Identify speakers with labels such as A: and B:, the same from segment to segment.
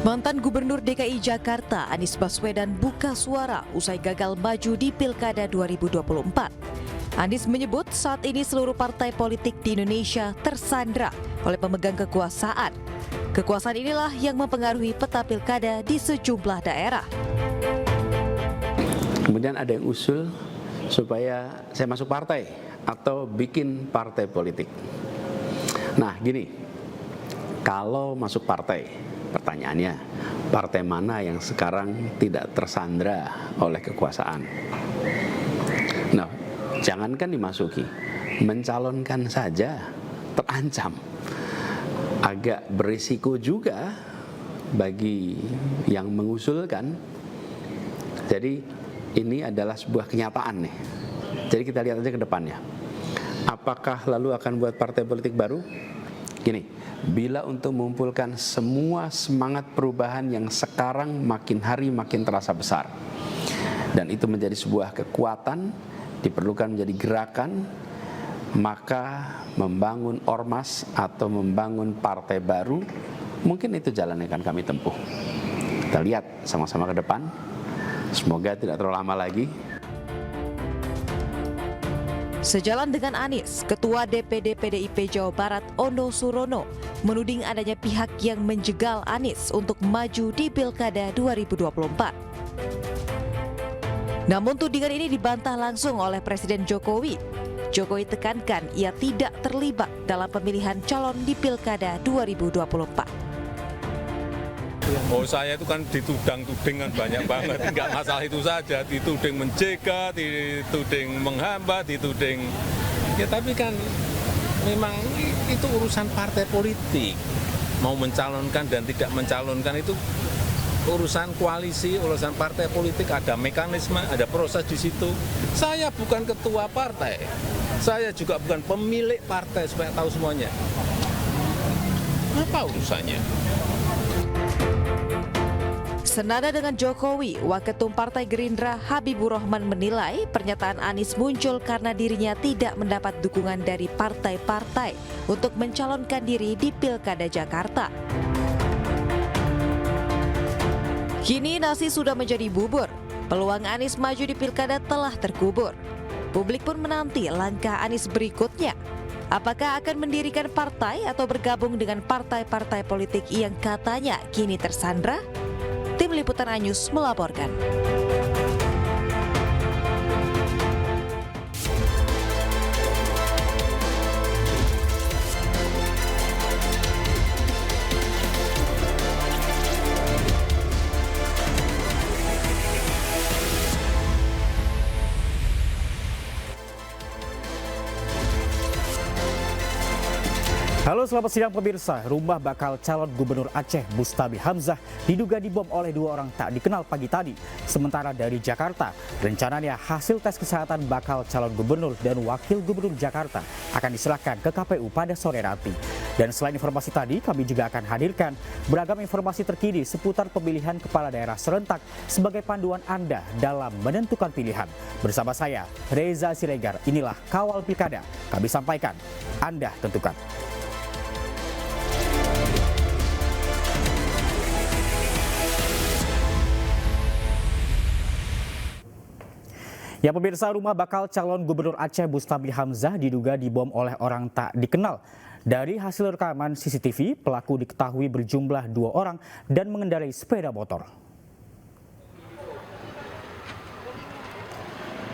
A: Mantan Gubernur DKI Jakarta Anies Baswedan buka suara usai gagal maju di Pilkada 2024. Anies menyebut saat ini seluruh partai politik di Indonesia tersandra oleh pemegang kekuasaan. Kekuasaan inilah yang mempengaruhi peta pilkada di sejumlah daerah.
B: Kemudian ada yang usul supaya saya masuk partai atau bikin partai politik. Nah gini, kalau masuk partai, pertanyaannya, partai mana yang sekarang tidak tersandra oleh kekuasaan? Nah, jangankan dimasuki, mencalonkan saja terancam. Agak berisiko juga bagi yang mengusulkan. Jadi ini adalah sebuah kenyataan nih. Jadi kita lihat aja ke depannya. Apakah lalu akan buat partai politik baru? Gini, bila untuk mengumpulkan semua semangat perubahan yang sekarang makin hari makin terasa besar, dan itu menjadi sebuah kekuatan, diperlukan menjadi gerakan, maka membangun ormas atau membangun partai baru, mungkin itu jalan yang akan kami tempuh. Kita lihat sama-sama ke depan, semoga tidak terlalu lama lagi.
A: Sejalan dengan Anies, Ketua DPD PDIP Jawa Barat Ono Surono menuding adanya pihak yang menjegal Anies untuk maju di Pilkada 2024. Namun tudingan ini dibantah langsung oleh Presiden Jokowi. Jokowi tekankan ia tidak terlibat dalam pemilihan calon di Pilkada 2024.
C: Oh, saya itu kan ditudang-tuding kan banyak banget, nggak masalah itu saja, dituding mencegat, dituding menghambat, dituding, ya tapi kan memang itu urusan partai politik, mau mencalonkan dan tidak mencalonkan itu urusan koalisi, urusan partai politik, ada mekanisme, ada proses di situ. Saya bukan ketua partai, saya juga bukan pemilik partai, supaya tahu semuanya. Apa urusannya?
A: Senada dengan Jokowi, Waketum Partai Gerindra Habibur Rahman menilai pernyataan Anies muncul karena dirinya tidak mendapat dukungan dari partai-partai untuk mencalonkan diri di Pilkada Jakarta. Kini nasi sudah menjadi bubur, peluang Anies maju di Pilkada telah terkubur. Publik pun menanti langkah Anies berikutnya. Apakah akan mendirikan partai atau bergabung dengan partai-partai politik yang katanya kini tersandra? Tim Liputan Anyus melaporkan.
D: Halo, selamat siang pemirsa. Rumah bakal calon Gubernur Aceh Bustabi Hamzah diduga dibom oleh dua orang tak dikenal pagi tadi. Sementara dari Jakarta, rencananya hasil tes kesehatan bakal calon gubernur dan wakil gubernur Jakarta akan diserahkan ke KPU pada sore nanti. Dan selain informasi tadi, kami juga akan hadirkan beragam informasi terkini seputar pemilihan kepala daerah serentak sebagai panduan Anda dalam menentukan pilihan. Bersama saya, Reza Siregar, inilah Kawal Pilkada. Kami sampaikan, Anda tentukan. Ya pemirsa, rumah bakal calon Gubernur Aceh Bustabi Hamzah diduga dibom oleh orang tak dikenal. Dari hasil rekaman CCTV, pelaku diketahui berjumlah 2 orang dan mengendarai sepeda motor.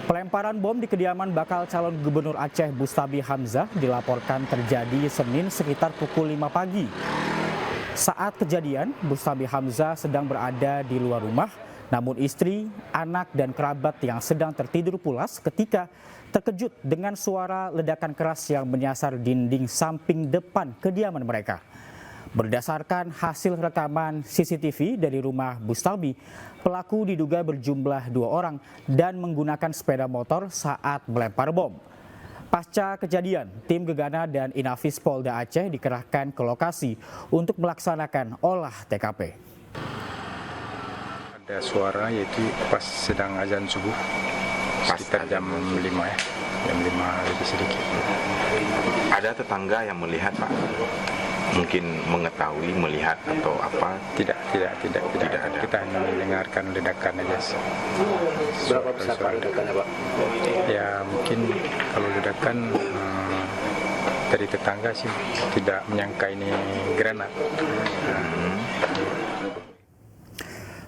D: Pelemparan bom di kediaman bakal calon Gubernur Aceh Bustabi Hamzah dilaporkan terjadi Senin sekitar pukul 5 pagi. Saat kejadian, Bustabi Hamzah sedang berada di luar rumah. Namun istri, anak, dan kerabat yang sedang tertidur pulas ketika terkejut dengan suara ledakan keras yang menyasar dinding samping depan kediaman mereka. Berdasarkan hasil rekaman CCTV dari rumah Bustabi, pelaku diduga berjumlah 2 orang dan menggunakan sepeda motor saat melempar bom. Pasca kejadian, tim Gegana dan Inafis Polda Aceh dikerahkan ke lokasi untuk melaksanakan olah TKP.
E: Ada suara yaitu pas sedang azan subuh, sekitar jam 5 ya, jam 5 lebih sedikit.
F: Ada tetangga yang melihat Pak? mungkin mengetahui, melihat atau apa?
E: Tidak ada. Kita hanya mendengarkan ledakan aja.
B: Berapa besar ledakannya, Pak?
E: Ya mungkin kalau ledakan dari tetangga sih tidak menyangka ini granat.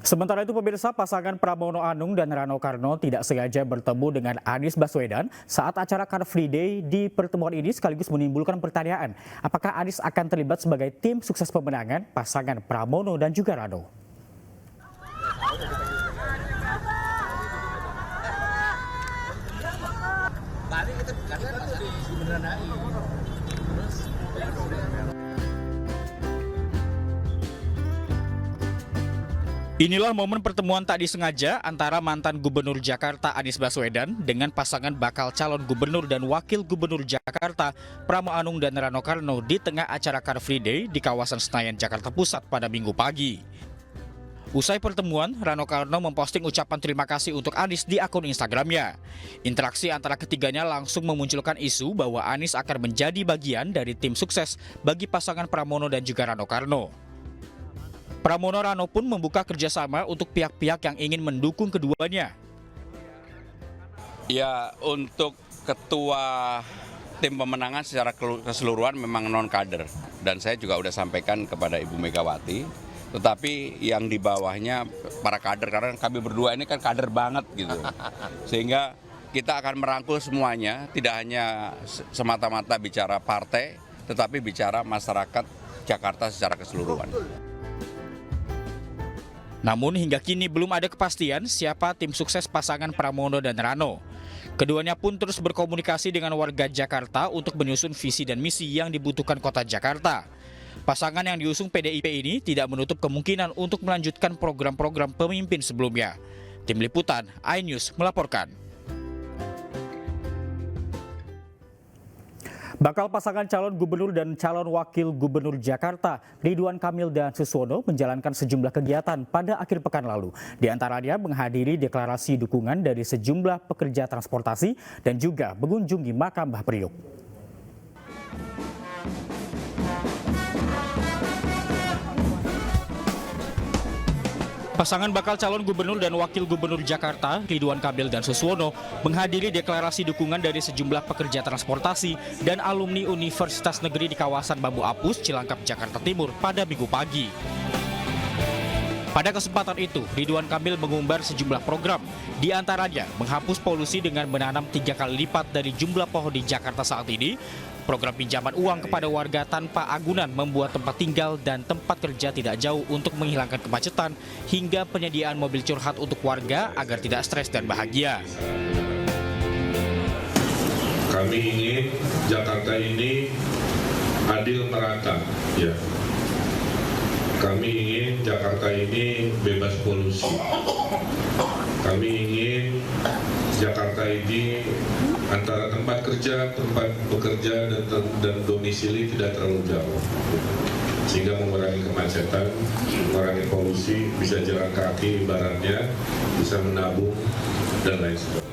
D: Sementara itu pemirsa, pasangan Pramono Anung dan Rano Karno tidak sengaja bertemu dengan Anies Baswedan saat acara Car Free Day. Di pertemuan ini sekaligus menimbulkan pertanyaan, apakah Anies akan terlibat sebagai tim sukses pemenangan pasangan Pramono dan juga Rano.
G: Inilah momen pertemuan tak disengaja antara mantan Gubernur Jakarta Anies Baswedan dengan pasangan bakal calon gubernur dan wakil gubernur Jakarta Pramono Anung dan Rano Karno di tengah acara Car Free Day di kawasan Senayan, Jakarta Pusat pada Minggu pagi. Usai pertemuan, Rano Karno memposting ucapan terima kasih untuk Anies di akun Instagramnya. Interaksi antara ketiganya langsung memunculkan isu bahwa Anies akan menjadi bagian dari tim sukses bagi pasangan Pramono dan juga Rano Karno. Pramono Rano pun membuka kerjasama untuk pihak-pihak yang ingin mendukung keduanya.
H: Ya, untuk ketua tim pemenangan secara keseluruhan memang non-kader. Dan saya juga sudah sampaikan kepada Ibu Megawati. Tetapi yang di bawahnya para kader, karena kami berdua ini kan kader banget gitu. Sehingga kita akan merangkul semuanya, tidak hanya semata-mata bicara partai, tetapi bicara masyarakat Jakarta secara keseluruhan.
G: Namun hingga kini belum ada kepastian siapa tim sukses pasangan Pramono dan Rano. Keduanya pun terus berkomunikasi dengan warga Jakarta untuk menyusun visi dan misi yang dibutuhkan kota Jakarta. Pasangan yang diusung PDIP ini tidak menutup kemungkinan untuk melanjutkan program-program pemimpin sebelumnya. Tim Liputan, iNews melaporkan.
D: Bakal pasangan calon gubernur dan calon wakil gubernur Jakarta, Ridwan Kamil dan Suswono menjalankan sejumlah kegiatan pada akhir pekan lalu. Di antaranya menghadiri deklarasi dukungan dari sejumlah pekerja transportasi dan juga mengunjungi makam Mbah Priok.
G: Pasangan bakal calon gubernur dan wakil gubernur Jakarta, Ridwan Kamil dan Suswono, menghadiri deklarasi dukungan dari sejumlah pekerja transportasi dan alumni Universitas Negeri di kawasan Bambu Apus, Cilangkap, Jakarta Timur pada Minggu pagi. Pada kesempatan itu, Ridwan Kamil mengumbar sejumlah program, di antaranya menghapus polusi dengan menanam 3 kali lipat dari jumlah pohon di Jakarta saat ini, program pinjaman uang kepada warga tanpa agunan membuat tempat tinggal dan tempat kerja tidak jauh untuk menghilangkan kemacetan, hingga penyediaan mobil curhat untuk warga agar tidak stres dan bahagia.
I: Kami ingin Jakarta ini adil merata, ya. Kami ingin Jakarta ini bebas polusi. Kami ingin Jakarta ini antara tempat kerja, tempat bekerja, dan domisili tidak terlalu jauh. Sehingga mengurangi kemacetan, mengurangi polusi, bisa jalan kaki ibaratnya, bisa menabung, dan lain sebagainya.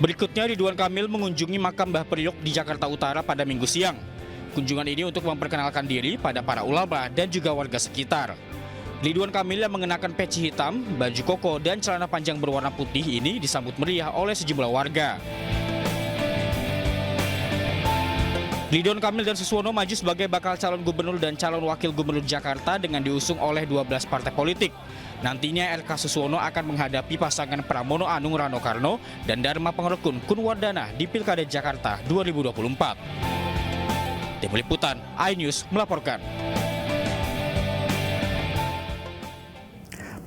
G: Berikutnya, Ridwan Kamil mengunjungi makam Mbah Priok di Jakarta Utara pada Minggu siang. Kunjungan ini untuk memperkenalkan diri pada para ulama dan juga warga sekitar. Ridwan Kamil yang mengenakan peci hitam, baju koko, dan celana panjang berwarna putih ini disambut meriah oleh sejumlah warga. Ridwan Kamil dan Suswono maju sebagai bakal calon gubernur dan calon wakil gubernur Jakarta dengan diusung oleh 12 partai politik. Nantinya RK Suswono akan menghadapi pasangan Pramono Anung Rano Karno dan Dharma Pangerekun Kunwardana di Pilkada Jakarta 2024. Tim Liputan, iNews melaporkan.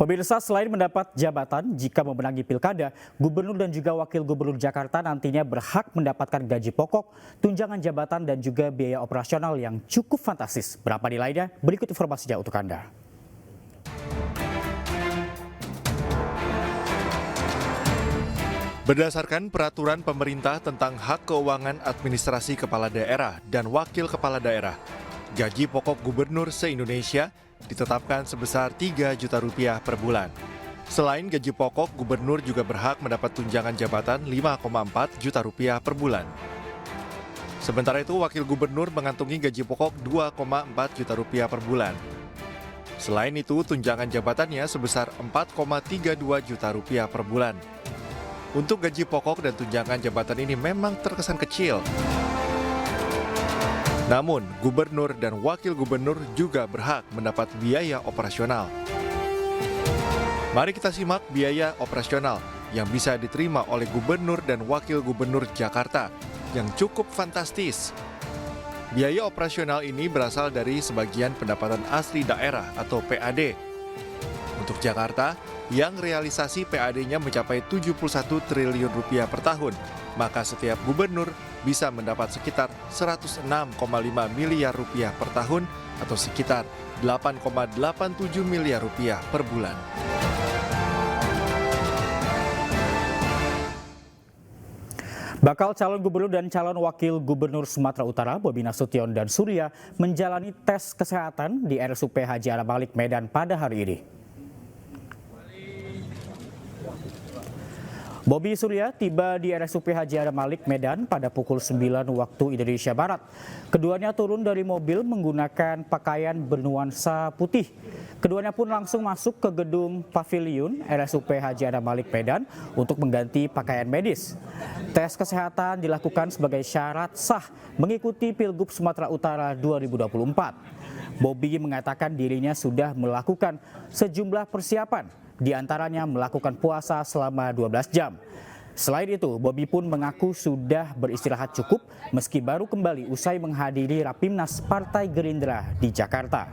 D: Pemirsa, selain mendapat jabatan jika memenangi pilkada, gubernur dan juga wakil gubernur Jakarta nantinya berhak mendapatkan gaji pokok, tunjangan jabatan dan juga biaya operasional yang cukup fantastis. Berapa nilainya? Berikut informasinya untuk Anda.
J: Berdasarkan peraturan pemerintah tentang hak keuangan administrasi kepala daerah dan wakil kepala daerah, gaji pokok gubernur se-Indonesia ditetapkan sebesar Rp3 juta per bulan. Selain gaji pokok, gubernur juga berhak mendapat tunjangan jabatan Rp5,4 juta per bulan. Sementara itu, wakil gubernur mengantongi gaji pokok 2,4 juta rupiah per bulan. Selain itu, tunjangan jabatannya sebesar 4,32 juta rupiah per bulan. Untuk gaji pokok dan tunjangan jabatan ini memang terkesan kecil. Namun, gubernur dan wakil gubernur juga berhak mendapat biaya operasional. Mari kita simak biaya operasional yang bisa diterima oleh gubernur dan wakil gubernur Jakarta yang cukup fantastis. Biaya operasional ini berasal dari sebagian pendapatan asli daerah atau PAD. Untuk Jakarta, yang realisasi PAD-nya mencapai 71 triliun rupiah per tahun, maka setiap gubernur bisa mendapat sekitar 106,5 miliar rupiah per tahun atau sekitar 8,87 miliar rupiah per bulan.
D: Bakal calon gubernur dan calon wakil gubernur Sumatera Utara, Bobi Nasution dan Surya, menjalani tes kesehatan di RSUP Haji Ara Malik Medan pada hari ini. Bobi Surya tiba di RSUP Haji Ara Malik Medan pada pukul 9 waktu Indonesia Barat. Keduanya turun dari mobil menggunakan pakaian bernuansa putih. Keduanya pun langsung masuk ke gedung pavilion RSUP Haji Ara Malik Medan untuk mengganti pakaian medis. Tes kesehatan dilakukan sebagai syarat sah mengikuti Pilgub Sumatera Utara 2024. Bobi mengatakan dirinya sudah melakukan sejumlah persiapan, di antaranya melakukan puasa selama 12 jam. Selain itu, Bobi pun mengaku sudah beristirahat cukup meski baru kembali usai menghadiri Rapimnas Partai Gerindra di Jakarta.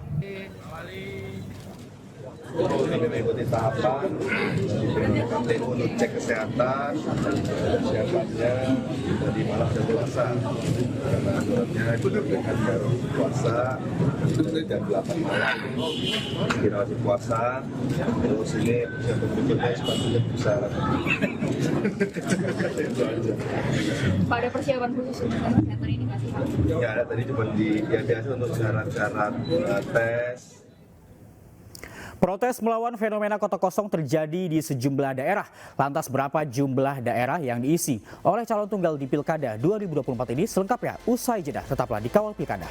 K: Kami mengikuti tahapan di KPU untuk cek kesehatan, persiapannya tadi malam dan puasa. Karena aturannya diberikan baru puasa dari jam 8 malam. Kita masih puasa, terus ini persiapan berikutnya sepatunya bisa.
L: Pak, ada persiapan khusus untuk kesehatan ini nggak sih Pak?
K: Ya ada tadi cuma biasa untuk syarat-syarat tes.
D: Protes melawan fenomena kota kosong terjadi di sejumlah daerah. Lantas berapa jumlah daerah yang diisi oleh calon tunggal di Pilkada 2024 ini? Selengkapnya usai jeda. Tetaplah di Kawal Pilkada.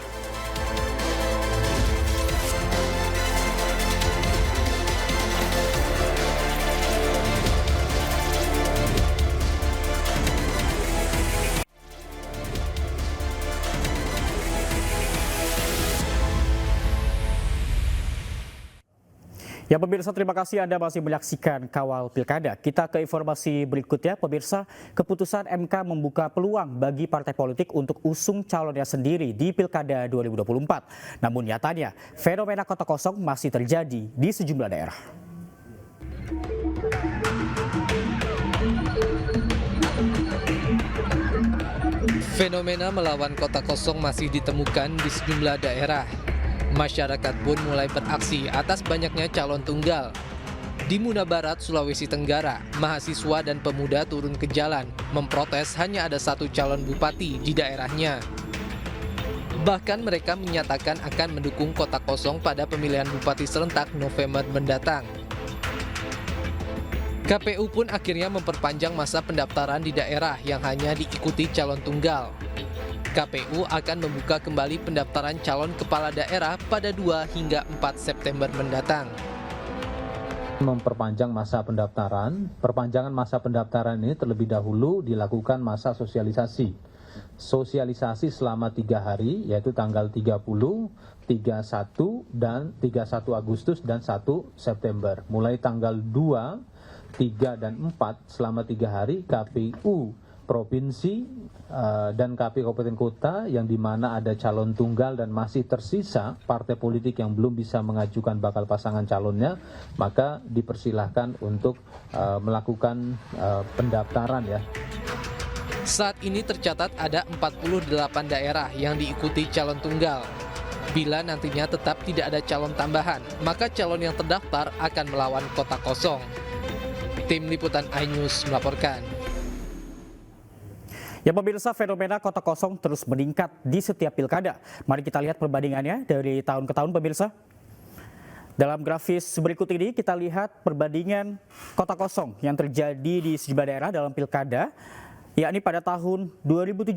D: Ya pemirsa, terima kasih Anda masih menyaksikan Kawal Pilkada. Kita ke informasi berikutnya. Pemirsa, keputusan MK membuka peluang bagi partai politik untuk usung calonnya sendiri di Pilkada 2024. Namun nyatanya, fenomena kota kosong masih terjadi di sejumlah daerah.
M: Fenomena melawan kota kosong masih ditemukan di sejumlah daerah. Masyarakat pun mulai beraksi atas banyaknya calon tunggal. Di Muna Barat, Sulawesi Tenggara, mahasiswa dan pemuda turun ke jalan memprotes hanya ada satu calon bupati di daerahnya. Bahkan mereka menyatakan akan mendukung kota kosong pada pemilihan bupati serentak November mendatang. KPU pun akhirnya memperpanjang masa pendaftaran di daerah yang hanya diikuti calon tunggal. KPU akan membuka kembali pendaftaran calon kepala daerah pada 2 hingga 4 September mendatang.
N: Memperpanjang masa pendaftaran, perpanjangan masa pendaftaran ini terlebih dahulu dilakukan masa sosialisasi. Sosialisasi selama 3 hari, yaitu tanggal 30, 31, dan 31 Agustus dan 1 September. Mulai tanggal 2, 3, dan 4 selama 3 hari KPU Provinsi dan KPU Kabupaten Kota yang dimana ada calon tunggal dan masih tersisa partai politik yang belum bisa mengajukan bakal pasangan calonnya, maka dipersilahkan untuk melakukan pendaftaran ya.
M: Saat ini tercatat ada 48 daerah yang diikuti calon tunggal. Bila nantinya tetap tidak ada calon tambahan, maka calon yang terdaftar akan melawan kota kosong. Tim Liputan iNews melaporkan.
D: Ya pemirsa, fenomena kota kosong terus meningkat di setiap pilkada. Mari kita lihat perbandingannya dari tahun ke tahun pemirsa. Dalam grafis berikut ini kita lihat perbandingan kota kosong yang terjadi di sejumlah daerah dalam pilkada yakni pada tahun 2017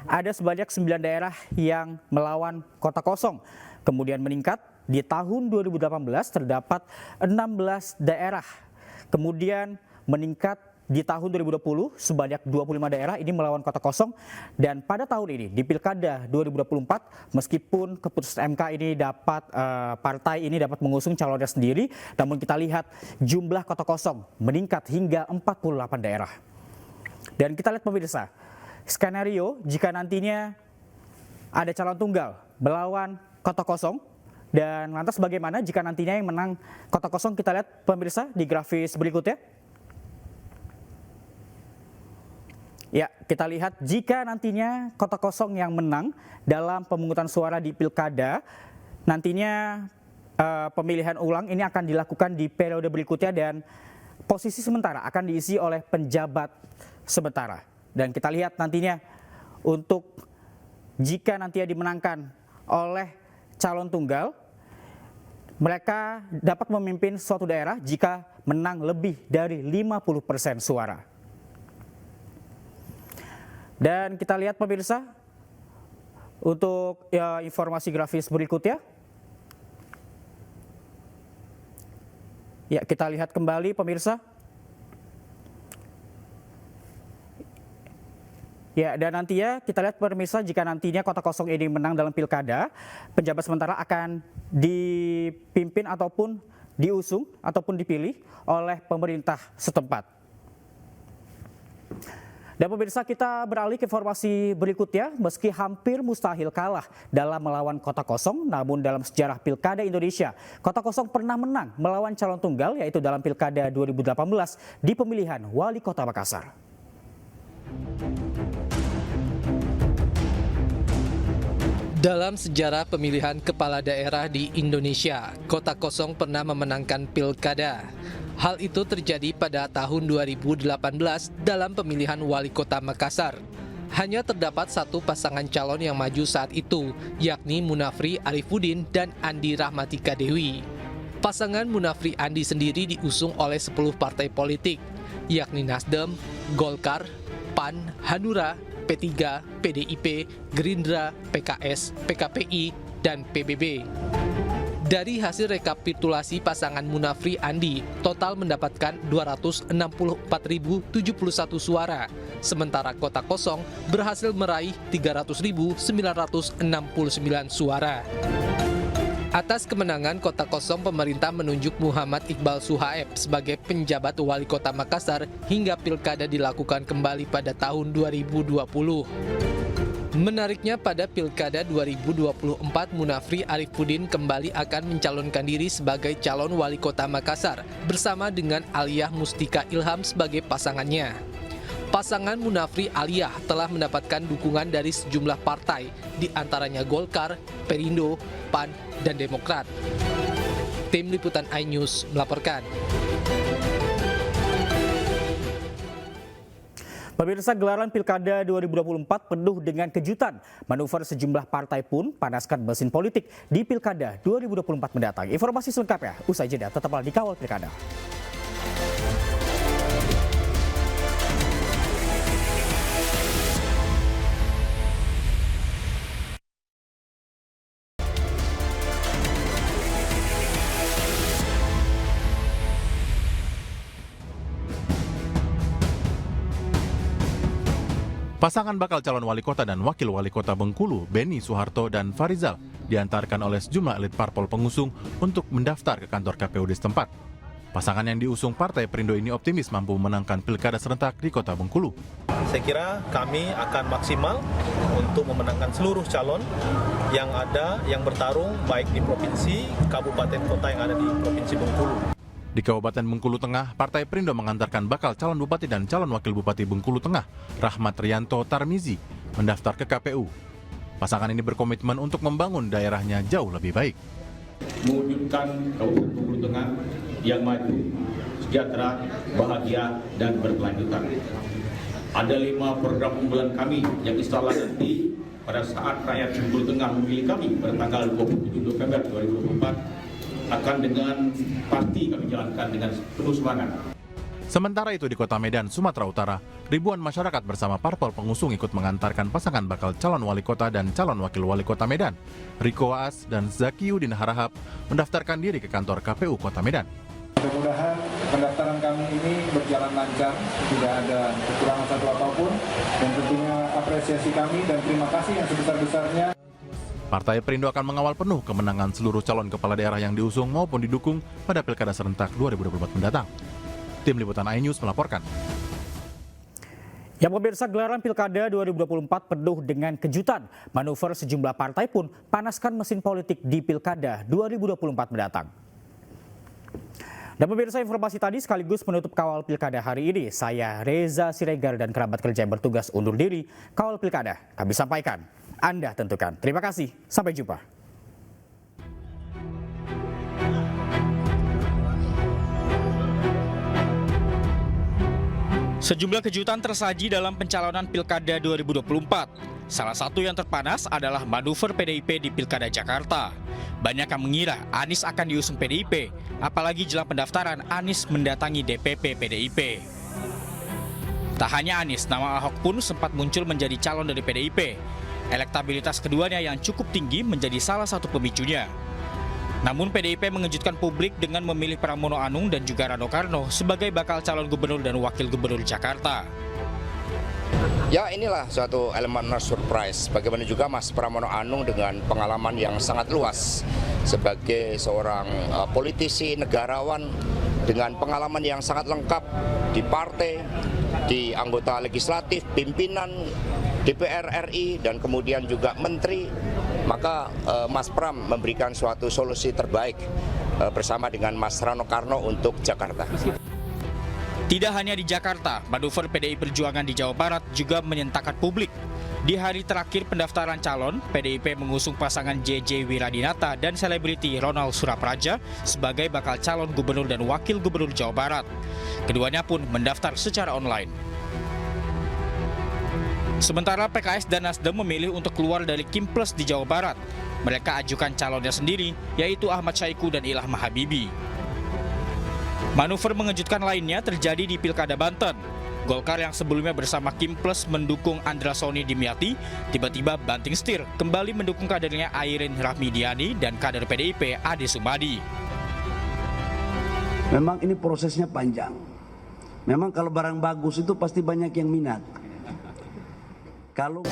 D: ada sebanyak 9 daerah yang melawan kota kosong. Kemudian meningkat di tahun 2018 terdapat 16 daerah. Kemudian meningkat di tahun 2020 sebanyak 25 daerah ini melawan kota kosong, dan pada tahun ini di Pilkada 2024 meskipun keputusan MK ini dapat partai ini dapat mengusung calonnya sendiri, namun kita lihat jumlah kota kosong meningkat hingga 48 daerah. Dan kita lihat pemirsa, skenario jika nantinya ada calon tunggal melawan kota kosong, dan lantas bagaimana jika nantinya yang menang kota kosong, kita lihat pemirsa di grafis berikutnya. Ya, kita lihat jika nantinya kota kosong yang menang dalam pemungutan suara di Pilkada, nantinya pemilihan ulang ini akan dilakukan di periode berikutnya dan posisi sementara akan diisi oleh penjabat sementara. Dan kita lihat nantinya untuk jika nantinya dimenangkan oleh calon tunggal, mereka dapat memimpin suatu daerah jika menang lebih dari 50% suara. Dan kita lihat pemirsa, untuk informasi grafis berikutnya. Ya, kita lihat kembali pemirsa. Ya, dan nantinya kita lihat pemirsa, jika nantinya kota kosong ini menang dalam Pilkada, penjabat sementara akan dipimpin ataupun diusung ataupun dipilih oleh pemerintah setempat. Dan pemirsa, kita beralih ke informasi berikutnya. Meski hampir mustahil kalah dalam melawan kota kosong, namun dalam sejarah Pilkada Indonesia, kota kosong pernah menang melawan calon tunggal, yaitu dalam Pilkada 2018 di pemilihan Wali Kota Makassar.
M: Dalam sejarah pemilihan kepala daerah di Indonesia, kota kosong pernah memenangkan Pilkada. Hal itu terjadi pada tahun 2018 dalam pemilihan Wali Kota Makassar. Hanya terdapat satu pasangan calon yang maju saat itu, yakni Munafri Arifuddin dan Andi Rahmatika Dewi. Pasangan Munafri Andi sendiri diusung oleh 10 partai politik, yakni Nasdem, Golkar, PAN, Hanura, P3, PDIP, Gerindra, PKS, PKPI, dan PBB. Dari hasil rekapitulasi pasangan Munafri Andi, total mendapatkan 264.071 suara, sementara kota kosong berhasil meraih 300.969 suara. Atas kemenangan kota kosong, pemerintah menunjuk Muhammad Iqbal Suhaib sebagai penjabat Wali Kota Makassar hingga Pilkada dilakukan kembali pada tahun 2020. Menariknya, pada Pilkada 2024, Munafri Arifuddin kembali akan mencalonkan diri sebagai calon Wali Kota Makassar bersama dengan Aliyah Mustika Ilham sebagai pasangannya. Pasangan Munafri Aliyah telah mendapatkan dukungan dari sejumlah partai, di antaranya Golkar, Perindo, PAN, dan Demokrat. Tim Liputan iNews melaporkan.
D: Pemirsa, gelaran Pilkada 2024 penuh dengan kejutan. Manuver sejumlah partai pun panaskan mesin politik di Pilkada 2024 mendatang. Informasi selengkapnya usai jeda, tetaplah di Kawal Pilkada.
O: Pasangan bakal calon wali kota dan wakil wali kota Bengkulu, Beni Suharto dan Farizal, diantarkan oleh sejumlah elit parpol pengusung untuk mendaftar ke kantor KPUD setempat. Pasangan yang diusung Partai Perindo ini optimis mampu memenangkan pilkada serentak di kota Bengkulu.
P: Saya kira kami akan maksimal untuk memenangkan seluruh calon yang ada, yang bertarung baik di provinsi, kabupaten, kota yang ada di Provinsi Bengkulu.
O: Di Kabupaten Bengkulu Tengah, Partai Perindo mengantarkan bakal calon bupati dan calon wakil bupati Bengkulu Tengah, Rahmat Rianto Tarmizi, mendaftar ke KPU. Pasangan ini berkomitmen untuk membangun daerahnya jauh lebih baik.
Q: Mewujudkan Kabupaten Bengkulu Tengah yang maju, sejahtera, bahagia, dan berkelanjutan. Ada 5 program unggulan kami yang insya Allah nanti pada saat rakyat Bengkulu Tengah memilih kami pada tanggal 27 November 2024 akan dengan pasti kami jalankan dengan penuh semangat.
O: Sementara itu di Kota Medan, Sumatera Utara, ribuan masyarakat bersama parpol pengusung ikut mengantarkan pasangan bakal calon wali kota dan calon wakil wali kota Medan, Riko Waas dan Zakiuddin Harahap, mendaftarkan diri ke kantor KPU Kota Medan.
R: Mudah-mudahan pendaftaran kami ini berjalan lancar, tidak ada kekurangan satu apapun, dan tentunya apresiasi kami dan terima kasih yang sebesar-besarnya.
O: Partai Perindo akan mengawal penuh kemenangan seluruh calon kepala daerah yang diusung maupun didukung pada Pilkada serentak 2024 mendatang. Tim Liputan iNews melaporkan.
D: Ya pemirsa, gelaran Pilkada 2024 penuh dengan kejutan. Manuver sejumlah partai pun panaskan mesin politik di Pilkada 2024 mendatang. Dan pemirsa, informasi tadi sekaligus menutup Kawal Pilkada hari ini. Saya Reza Siregar dan kerabat kerja yang bertugas undur diri. Kawal Pilkada kami sampaikan, Anda tentukan. Terima kasih, sampai jumpa.
G: Sejumlah kejutan tersaji dalam pencalonan Pilkada 2024. Salah satu yang terpanas adalah manuver PDIP di Pilkada Jakarta. Banyak yang mengira Anies akan diusung PDIP, apalagi jelang pendaftaran Anies mendatangi DPP PDIP. Tak hanya Anies, nama Ahok pun sempat muncul menjadi calon dari PDIP. Elektabilitas keduanya yang cukup tinggi menjadi salah satu pemicunya. Namun PDIP mengejutkan publik dengan memilih Pramono Anung dan juga Rano Karno sebagai bakal calon gubernur dan wakil gubernur Jakarta.
S: Ya, inilah suatu elemen surprise. Bagaimana juga Mas Pramono Anung dengan pengalaman yang sangat luas sebagai seorang politisi, negarawan dengan pengalaman yang sangat lengkap di partai, di anggota legislatif, pimpinan DPR RI, dan kemudian juga menteri. Maka Mas Pram memberikan suatu solusi terbaik bersama dengan Mas Rano Karno untuk Jakarta.
G: Tidak hanya di Jakarta, manuver PDI Perjuangan di Jawa Barat juga menyentakkan publik. Di hari terakhir pendaftaran calon, PDIP mengusung pasangan JJ Wiradinata dan selebriti Ronald Surapraja sebagai bakal calon gubernur dan wakil gubernur Jawa Barat. Keduanya pun mendaftar secara online. Sementara PKS dan Nasdem memilih untuk keluar dari Kim Plus di Jawa Barat. Mereka ajukan calonnya sendiri, yaitu Ahmad Saiku dan Ilham Habibie. Manuver mengejutkan lainnya terjadi di Pilkada Banten. Golkar yang sebelumnya bersama Kim Plus mendukung Andra Soni Dimyati, tiba-tiba banting setir kembali mendukung kadernya Airin Rahmidiani dan kader PDIP Ade Sumadi.
T: Memang ini prosesnya panjang. Memang kalau barang bagus itu pasti banyak yang minat. Kalau